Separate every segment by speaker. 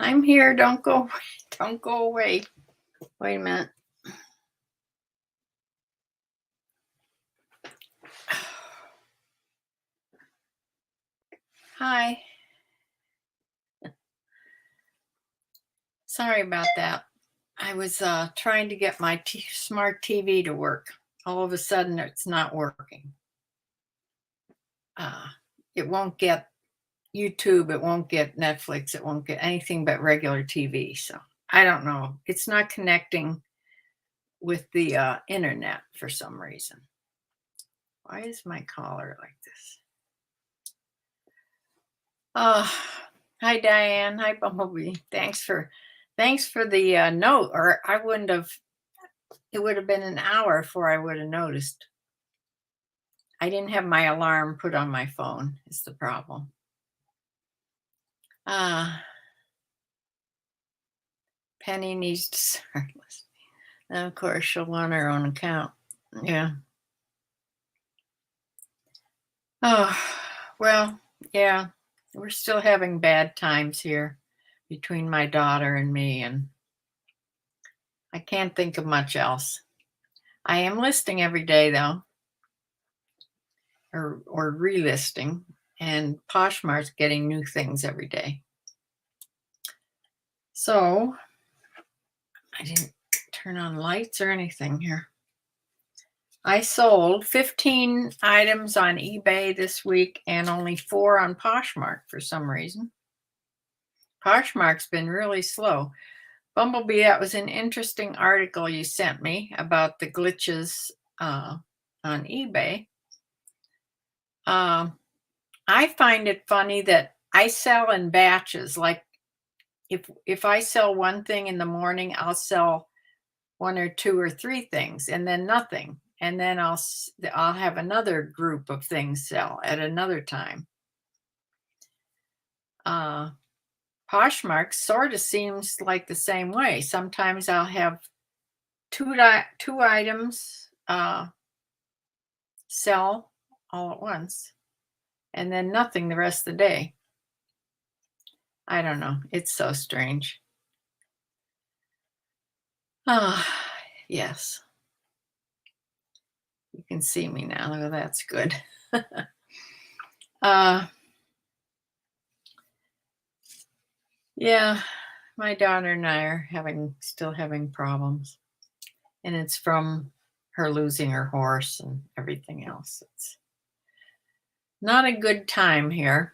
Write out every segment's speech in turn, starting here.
Speaker 1: I'm here. Don't go. Don't go away. Wait a minute. Hi. Sorry about that. I was trying to get my smart TV to work. All of a sudden, it's not working. It won't get YouTube. It won't get Netflix. It won't get anything but regular TV. So I don't know. It's not connecting with the internet for some reason. Why is my collar like this? Hi Diane. Hi Bumblebee. Thanks for the note. Or I wouldn't have. It would have been an hour before I would have noticed. I didn't have my alarm put on my phone. Is the problem? Penny needs to start listening. And of course, she'll want her own account. Yeah. Oh, well, yeah. We're still having bad times here between my daughter and me, and I can't think of much else. I am listing every day, though, or relisting, and Poshmark's getting new things every day. So I didn't turn on lights or anything here. I sold 15 items on eBay this week and only 4 on Poshmark for some reason. Poshmark's been really slow. Bumblebee, that was an interesting article you sent me about the glitches on eBay. I find it funny that I sell in batches. Like if I sell one thing in the morning, I'll sell 1 or 2 or 3 things and then nothing. And then I'll have another group of things sell at another time. Poshmark sort of seems like the same way. Sometimes I'll have two items sell all at once and then nothing the rest of the day. I don't know. It's so strange. Yes. You can see me now. Oh, that's good. Yeah, my daughter and I are still having problems. And it's from her losing her horse and everything else. It's not a good time here.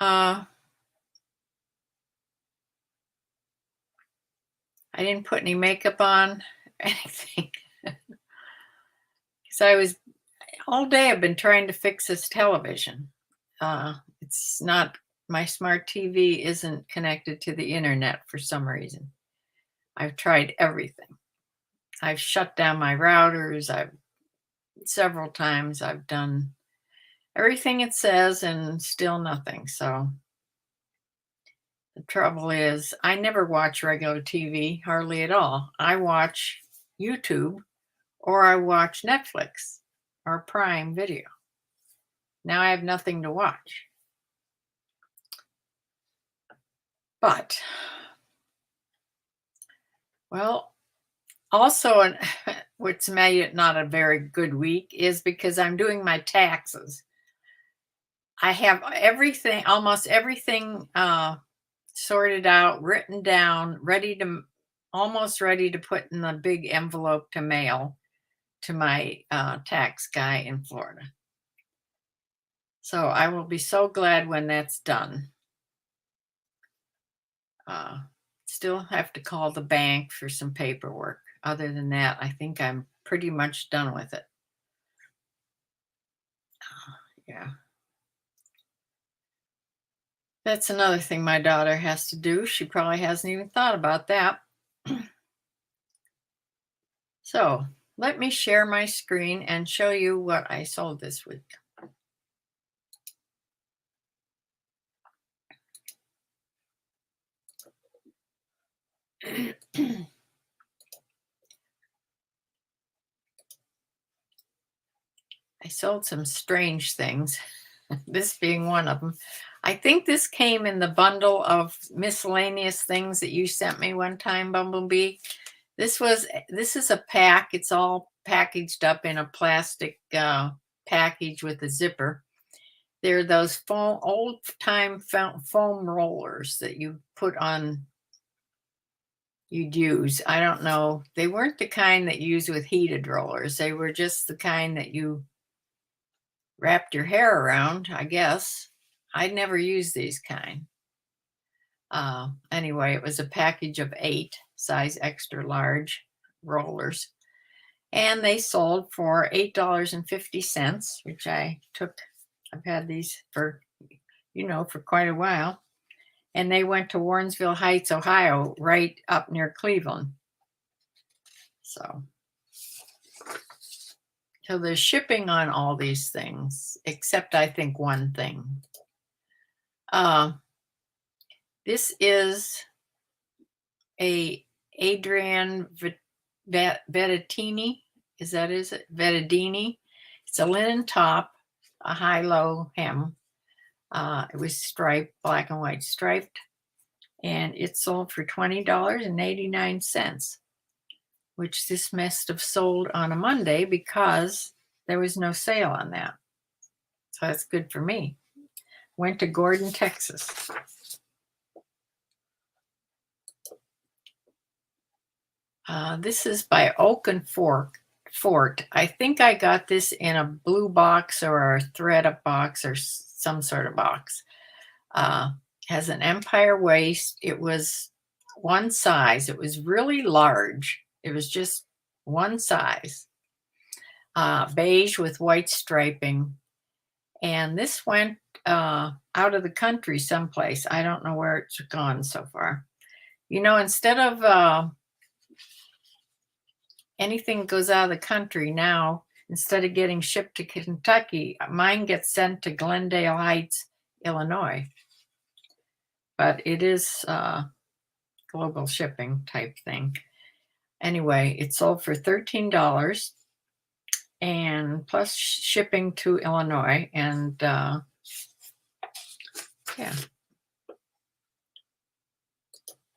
Speaker 1: I didn't put any makeup on, anything. Because all day I've been trying to fix this television. It's not, my smart TV isn't connected to the internet for some reason. I've tried everything. I've shut down my routers. Several times I've done everything it says and still nothing. So the trouble is I never watch regular TV, hardly at all. I watch YouTube or I watch Netflix or Prime Video. Now I have nothing to watch. But, well, also, what's made it not a very good week is because I'm doing my taxes. I have everything, almost everything sorted out, written down, almost ready to put in the big envelope to mail to my tax guy in Florida. So I will be so glad when that's done. Still have to call the bank for some paperwork. Other than that, I think I'm pretty much done with it. Yeah. That's another thing my daughter has to do. She probably hasn't even thought about that. So let me share my screen and show you what I sold this week. I sold some strange things. this being one of them. I think this came in the bundle of miscellaneous things that you sent me one time, Bumblebee. This is a pack. It's all packaged up in a plastic package with a zipper. They're those old time foam rollers that you put on, you'd use. I don't know. They weren't the kind that you use with heated rollers. They were just the kind that you wrapped your hair around, I guess. I'd never used these kind. Anyway, it was a package of 8 size extra large rollers. And they sold for $8.50, which I took. I've had these for, for quite a while. And they went to Warrensville Heights, Ohio, right up near Cleveland. So there's shipping on all these things, except I think one thing. This is a Adrian Vettini. Is it? Vettini. It's a linen top, a high-low hem. It was striped, black and white striped, and it sold for $20.89, which this must have sold on a Monday because there was no sale on that. So that's good for me. Went to Gordon, Texas. This is by Oak and Fort. I think I got this in a blue box or a thread up box or some sort of box. Has an empire waist. It was one size. It was really large. It was just one size. Beige with white striping. And this went out of the country someplace. I don't know where it's gone so far. Instead of anything goes out of the country now, instead of getting shipped to Kentucky, mine gets sent to Glendale Heights, Illinois. But it is global shipping type thing. Anyway, it sold for $13 and plus shipping to Illinois. And yeah.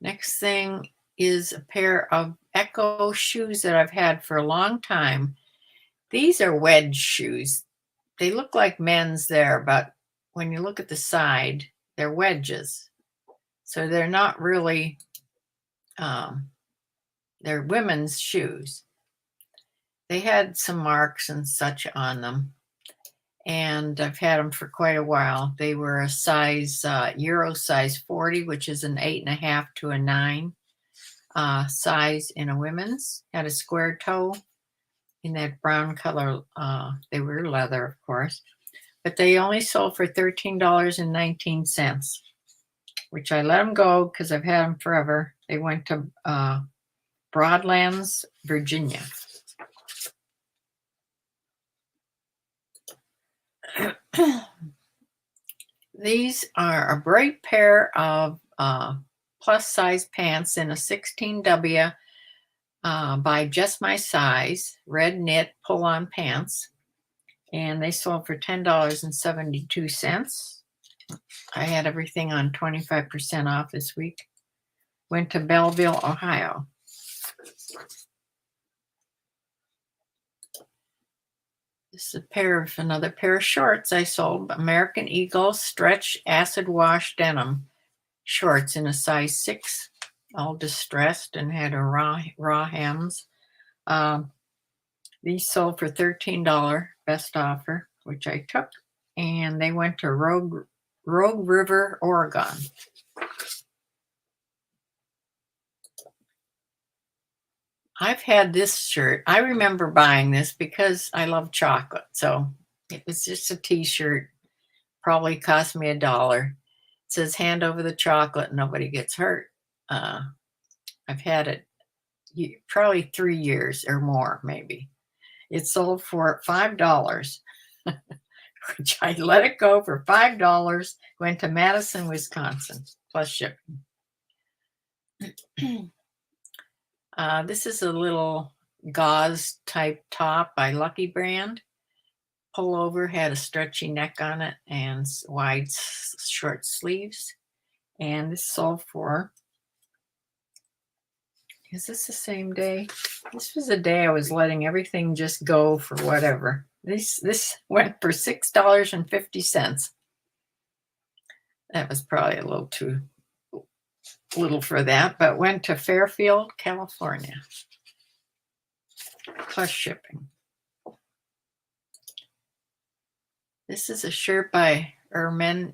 Speaker 1: Next thing is a pair of Echo shoes that I've had for a long time. These are wedge shoes. They look like men's there, but when you look at the side, they're wedges. So they're not really, they're women's shoes. They had some marks and such on them, and I've had them for quite a while. They were a size, Euro size 40, which is an 8.5 to a 9 size in a women's. Had a square toe in that brown color. They were leather, of course, but they only sold for $13.19, which I let them go because I've had them forever. They went to Broadlands, Virginia. These are a bright pair of plus size pants in a 16W by Just My Size, red knit pull-on pants. And they sold for $10.72. I had everything on 25% off this week. Went to Belleville, Ohio. This is another pair of shorts I sold. American Eagle stretch acid wash denim shorts in a size 6, all distressed and had a raw hems. These sold for $13, best offer, which I took, and they went to Rogue River, Oregon. I've had this shirt. I remember buying this because I love chocolate. So it was just a t-shirt. Probably cost me $1. It says hand over the chocolate, nobody gets hurt. I've had it probably 3 years or more, maybe. It sold for $5, which I let it go for $5. Went to Madison, Wisconsin, plus shipping. This is a little gauze type top by Lucky Brand. pullover, had a stretchy neck on it and wide short sleeves. And this sold for, is this the same day? This was the day I was letting everything just go for whatever. This went for $6.50. That was probably a little too little for that, but went to Fairfield, California, plus shipping. This is a shirt by Ermene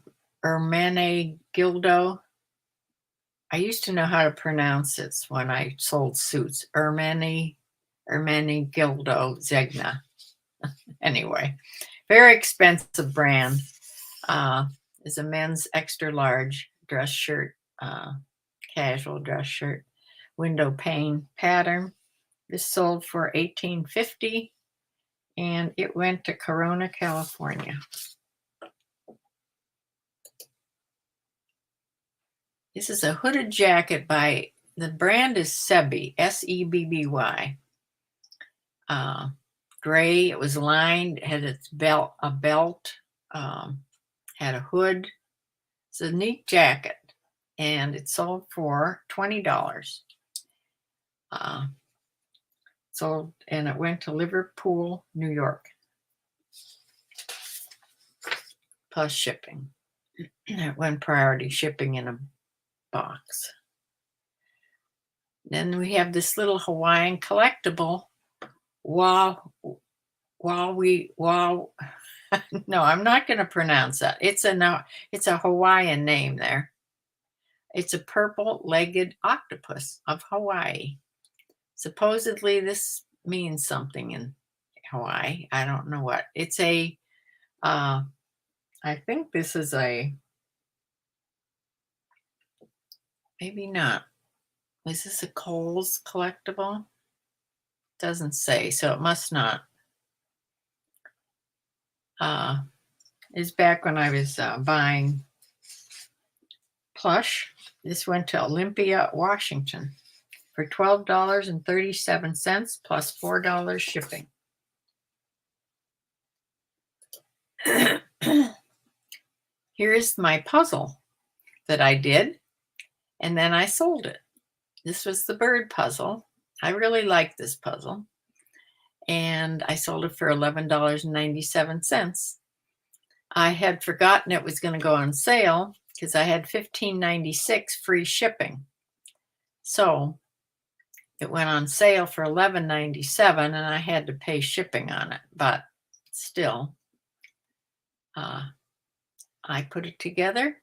Speaker 1: Gildo. I used to know how to pronounce it when I sold suits. Ermene Gildo Zegna. Anyway, very expensive brand. Is a men's extra large dress shirt, casual dress shirt, window pane pattern. This sold for $18.50, and it went to Corona, California. This is a hooded jacket by, the brand is Sebby, S-E-B-B-Y. Gray, it was lined, had its belt, had a hood. It's a neat jacket, and it sold for $20. Sold, and it went to Liverpool, New York, plus shipping. It went priority shipping in a box. Then we have this little Hawaiian collectible. No, I'm not going to pronounce that. It's a Hawaiian name there. It's a purple-legged octopus of Hawaii. Supposedly this means something in Hawaii. I don't know what. It's a, I think this is a, maybe not. Is this a Kohl's collectible? Doesn't say, so it must not. It's back when I was buying plush. This went to Olympia, Washington for $12.37 plus $4 shipping. Here's my puzzle that I did, and then I sold it. This was the bird puzzle. I really liked this puzzle, and I sold it for $11.97. I had forgotten it was going to go on sale because I had $15.96 free shipping. So it went on sale for $11.97, and I had to pay shipping on it. But still, I put it together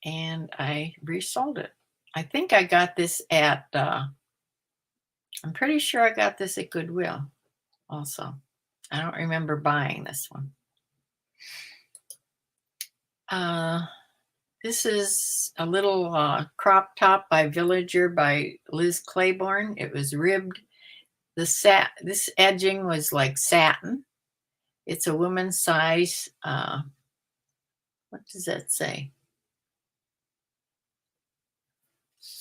Speaker 1: and I resold it. I think I got this at, I'm pretty sure I got this at Goodwill also. I don't remember buying this one. This is a little crop top by Villager by Liz Claiborne. It was ribbed. This edging was like satin. It's a woman's size. What does that say?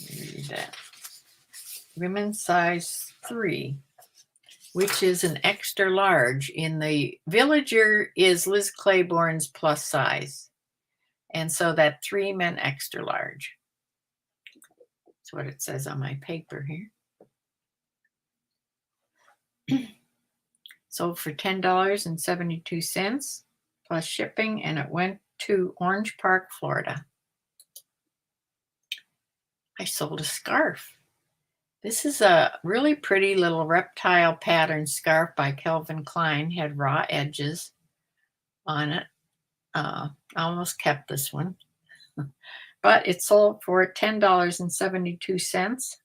Speaker 1: Read that. Women's size 3, which is an extra large. In the Villager is Liz Claiborne's plus size. And so that 3 meant extra large. That's what it says on my paper here. Sold for $10.72 plus shipping, and it went to Orange Park, Florida. I sold a scarf. This is a really pretty little reptile pattern scarf by Calvin Klein. Had raw edges on it. I almost kept this one, but it sold for $10.72.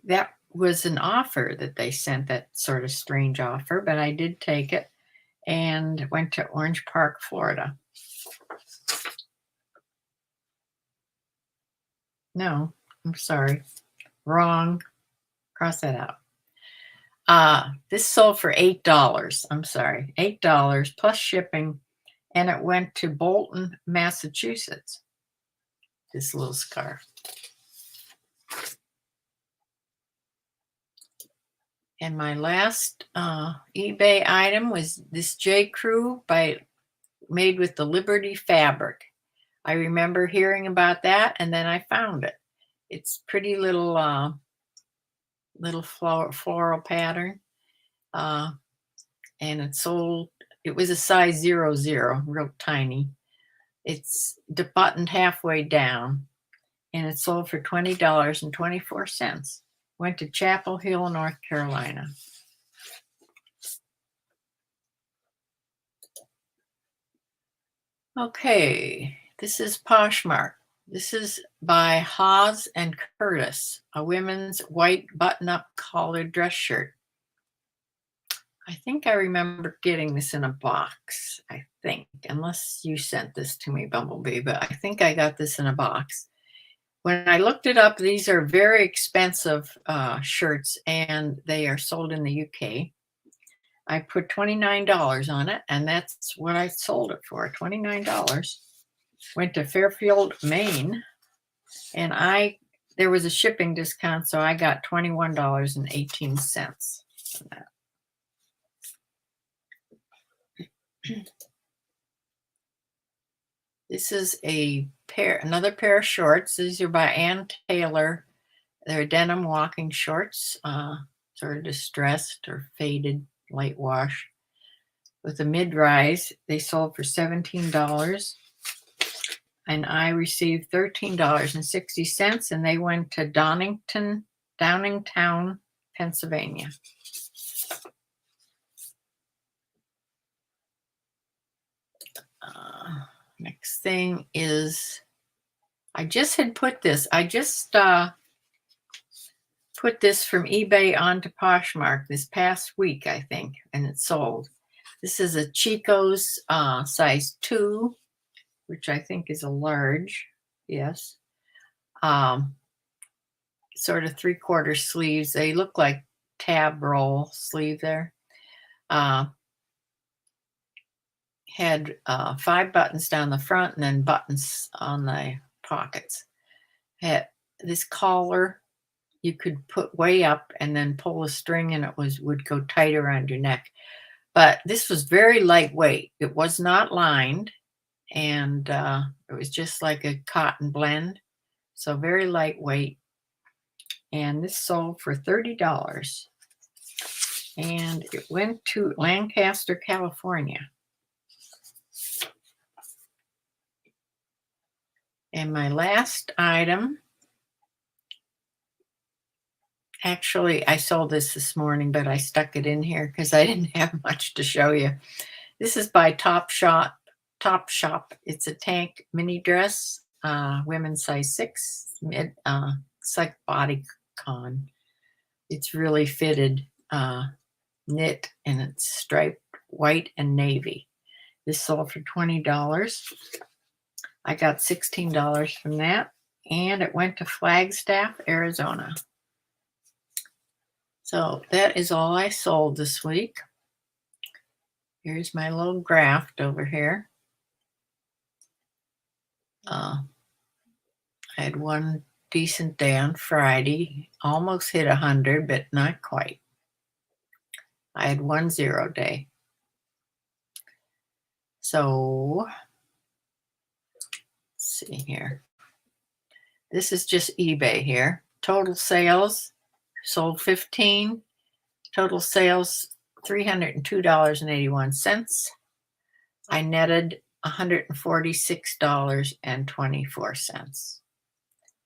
Speaker 1: That was an offer that they sent, that sort of strange offer, but I did take it and went to Orange Park, Florida. No, I'm sorry. Wrong. Cross that out. This sold for $8. I'm sorry, $8 plus shipping, and it went to Bolton, Massachusetts. This little scarf. And my last eBay item was this J. Crew made with the Liberty fabric. I remember hearing about that, and then I found it. It's pretty little floral pattern, and it sold. It was a size 00, real tiny. It's buttoned halfway down, and it sold for $20.24. Went to Chapel Hill, North Carolina. Okay, this is Poshmark. This is by Hawes and Curtis, a women's white button-up collared dress shirt. I think I remember getting this in a box, I think, unless you sent this to me, Bumblebee, but I think I got this in a box. When I looked it up, these are very expensive shirts, and they are sold in the UK. I put $29 on it, and that's what I sold it for, $29. Went to Fairfield, Maine, and there was a shipping discount, so I got $21.18 from that. This is another pair of shorts. These are by Ann Taylor. They're denim walking shorts, sort of distressed or faded, light wash. With a mid-rise, they sold for $17. And I received $13.60, and they went to Downingtown, Pennsylvania. Next thing is, I just put this from eBay onto Poshmark this past week, I think, and it sold. This is a Chico's size 2, which I think is a large, yes. Sort of 3/4 sleeves. They look like tab roll sleeve there. Had 5 buttons down the front and then buttons on the pockets. Had this collar you could put way up and then pull a string, and it would go tight around your neck. But this was very lightweight. It was not lined, and it was just like a cotton blend, so very lightweight. And this sold for $30, and it went to Lancaster, California. And my last item, actually, I sold this morning, but I stuck it in here because I didn't have much to show you. This is by Topshop. It's a tank mini dress, women's size 6. It's like bodycon. It's really fitted, knit, and it's striped white and navy. This sold for $20. I got $16 from that, and it went to Flagstaff, Arizona. So that is all I sold this week. Here's my little graft over here. I had one decent day on Friday, almost hit 100, but not quite. I had 1 0 day. So let's see here. This is just eBay here. Total sales, sold 15. Total sales, $302.81. I netted $146.24.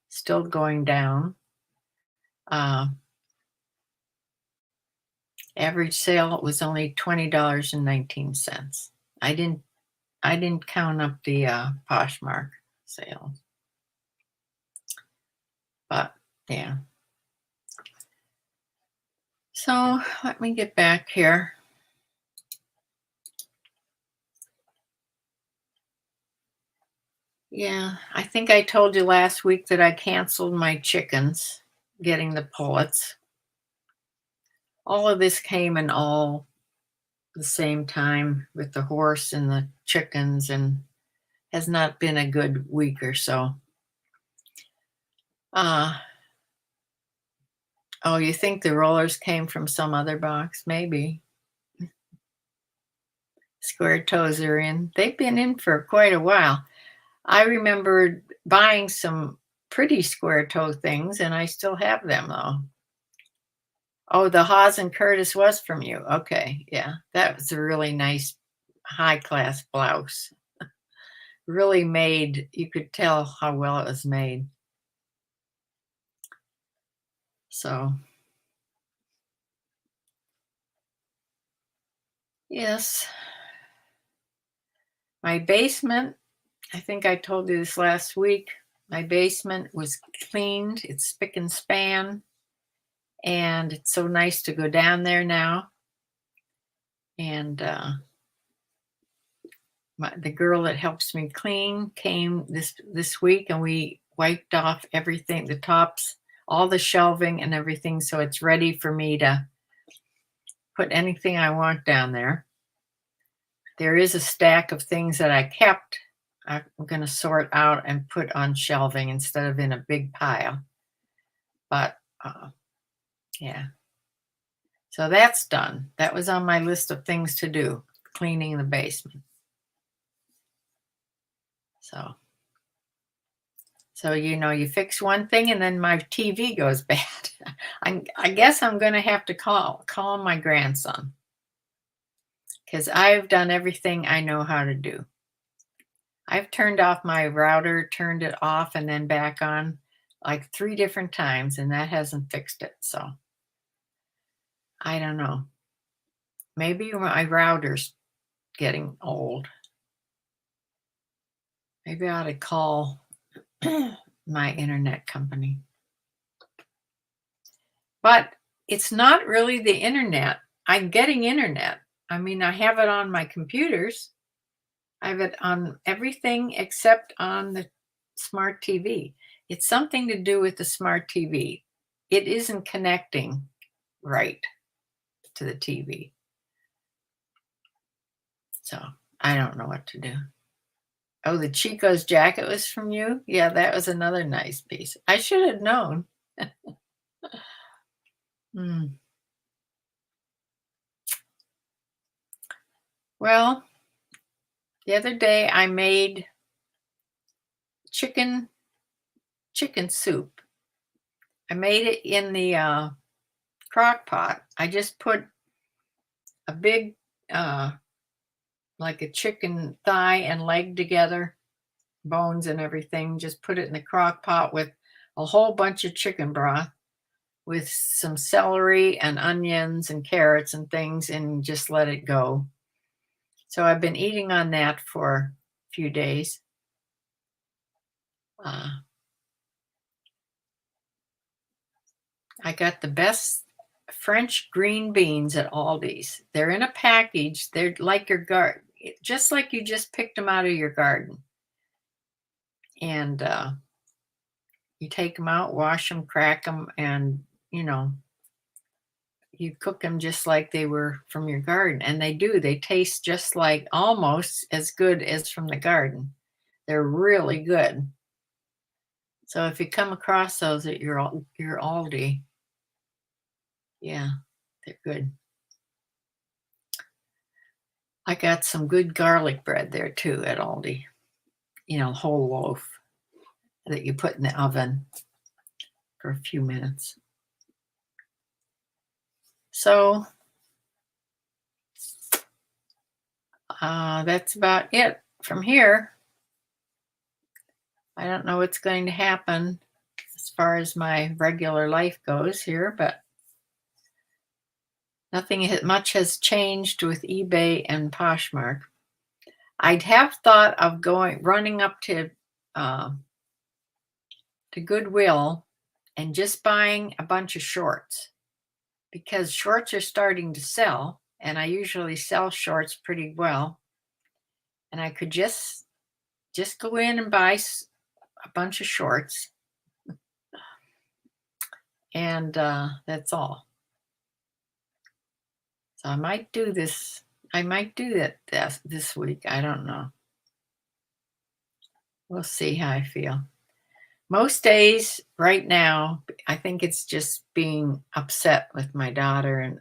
Speaker 1: Still going down. Average sale was only $20.19. I didn't count up the Poshmark sales. But yeah. So let me get back here. Yeah, I think I told you last week that I canceled my chickens getting the pullets. All of this came in all the same time with the horse and the chickens, and has not been a good week or so. Oh, you think the rollers came from some other box? Maybe. Square toes are in. They've been in for quite a while. I remember buying some pretty square toe things, and I still have them though. Oh, the Haas and Curtis was from you. Okay, yeah, that was a really nice, high class blouse. Really made. You could tell how well it was made. So yes, my basement. I think I told you this last week. My basement was cleaned. It's spick and span, and it's so nice to go down there now. And the girl that helps me clean came this week, and we wiped off everything, the tops, all the shelving and everything, so it's ready for me to put anything I want down there. There is a stack of things that I kept. I'm going to sort out and put on shelving instead of in a big pile. But yeah, so that's done. That was on my list of things to do, cleaning the basement. So you fix one thing and then my TV goes bad. I guess I'm going to have to call my grandson, because I've done everything I know how to do. I've turned off my router, turned it off, and then back on like 3 different times, and that hasn't fixed it. So I don't know. Maybe my router's getting old. Maybe I ought to call my internet company. But it's not really the internet. I'm getting internet. I mean, I have it on my computers. I have it on everything except on the smart TV. It's something to do with the smart TV. It isn't connecting right to the TV. So I don't know what to do. Oh, the Chico's jacket was from you? Yeah, that was another nice piece. I should have known. Hmm. Well, the other day I made chicken soup. I made it in the crock pot. I just put a big, like a chicken thigh and leg together, bones and everything. Just put it in the crock pot with a whole bunch of chicken broth, with some celery and onions and carrots and things, and just let it go. So I've been eating on that for a few days. I got the best French green beans at Aldi's. They're in a package. They're like your garden, just like you just picked them out of your garden. And you take them out, wash them, crack them, and you cook them just like they were from your garden. And they do. They taste just like, almost as good as from the garden. They're really good. So if you come across those at your Aldi, yeah, they're good. I got some good garlic bread there too at Aldi. Whole loaf that you put in the oven for a few minutes. So that's about it from here. I don't know what's going to happen as far as my regular life goes here, but nothing much has changed with eBay and Poshmark. I'd have thought of running up to Goodwill and just buying a bunch of shorts, because shorts are starting to sell, and I usually sell shorts pretty well. And I could just go in and buy a bunch of shorts, and that's all. So I might do this. I might do that this week. I don't know. We'll see how I feel. Most days right now, I think it's just being upset with my daughter and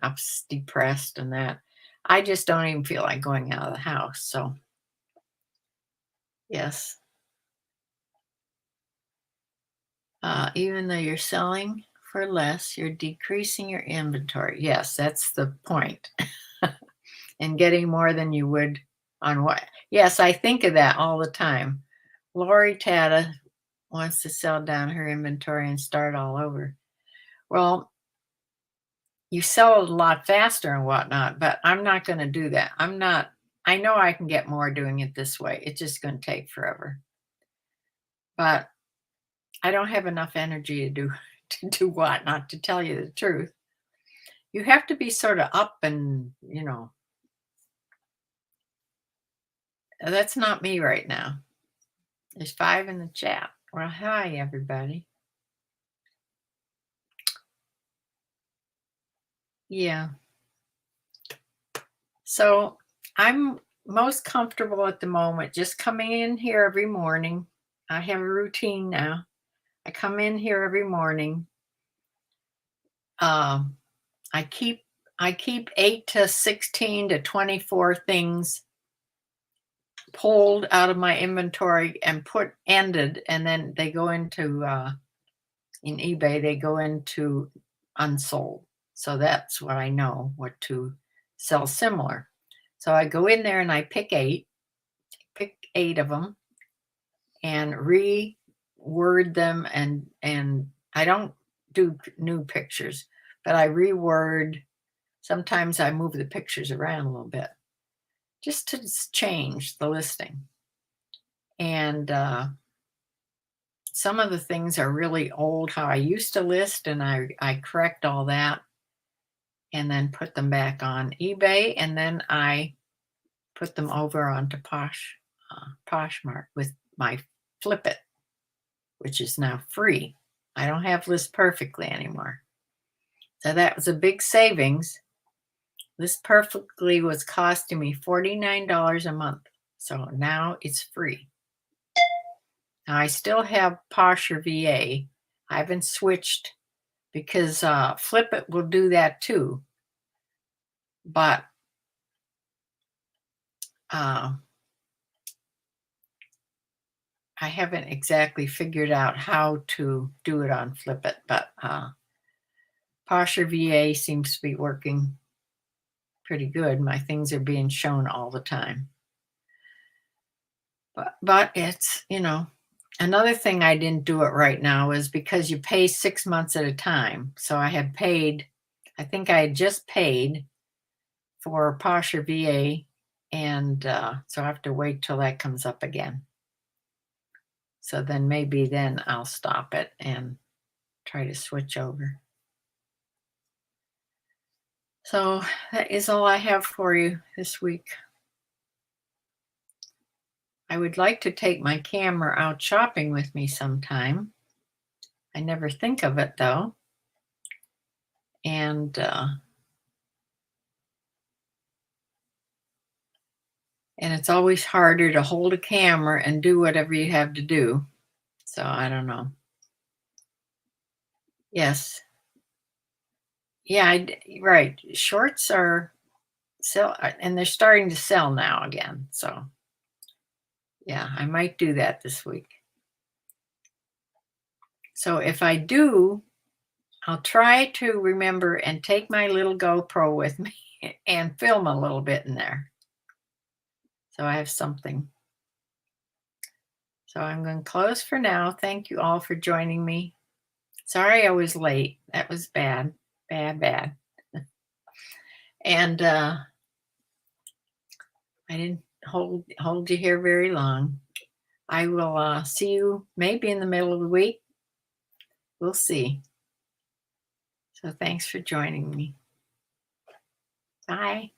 Speaker 1: depressed and that. I just don't even feel like going out of the house. So, yes. Even though you're selling for less, you're decreasing your inventory. Yes, that's the point. And getting more than you would on what? Yes, I think of that all the time. Lori Tata wants to sell down her inventory and start all over. Well, you sell it a lot faster and whatnot, but I'm not going to do that. I know I can get more doing it this way. It's just going to take forever. But I don't have enough energy to do what, not to tell you the truth. You have to be sort of up and, that's not me right now. There's 5 in the chat. Well, hi, everybody. Yeah. So I'm most comfortable at the moment just coming in here every morning. I have a routine now. I come in here every morning. Um, I keep 8 to 16 to 24 things pulled out of my inventory and ended, and then they go into in eBay, they go into unsold. So that's what I know what to sell similar. So I go in there and I pick eight of them and reword them, and I don't do new pictures, but I reword. Sometimes I move the pictures around a little bit just to change the listing. And some of the things are really old, how I used to list, and I correct all that and then put them back on eBay, and then I put them over onto Poshmark with my Flip It, which is now free. I don't have List Perfectly anymore. So that was a big savings. List Perfectly was costing me $49 a month. So now it's free. Now I still have Posher VA. I haven't switched because Flip It will do that too. But I haven't exactly figured out how to do it on Flip It. But Posher VA seems to be working pretty good. My things are being shown all the time. But it's, another thing I didn't do it right now is because you pay 6 months at a time. So I think I had just paid for Posher VA, and so I have to wait till that comes up again. So then maybe then I'll stop it and try to switch over. So that is all I have for you this week. I would like to take my camera out shopping with me sometime. I never think of it though. And it's always harder to hold a camera and do whatever you have to do. So I don't know. Yes. Yeah, right. Shorts are sell, and they're starting to sell now again. So yeah, I might do that this week. So if I do, I'll try to remember and take my little GoPro with me and film a little bit in there. So I have something. So I'm going to close for now. Thank you all for joining me. Sorry I was late. That was bad. Bad. And I didn't hold you here very long. I will see you maybe in the middle of the week. We'll see. So thanks for joining me. Bye.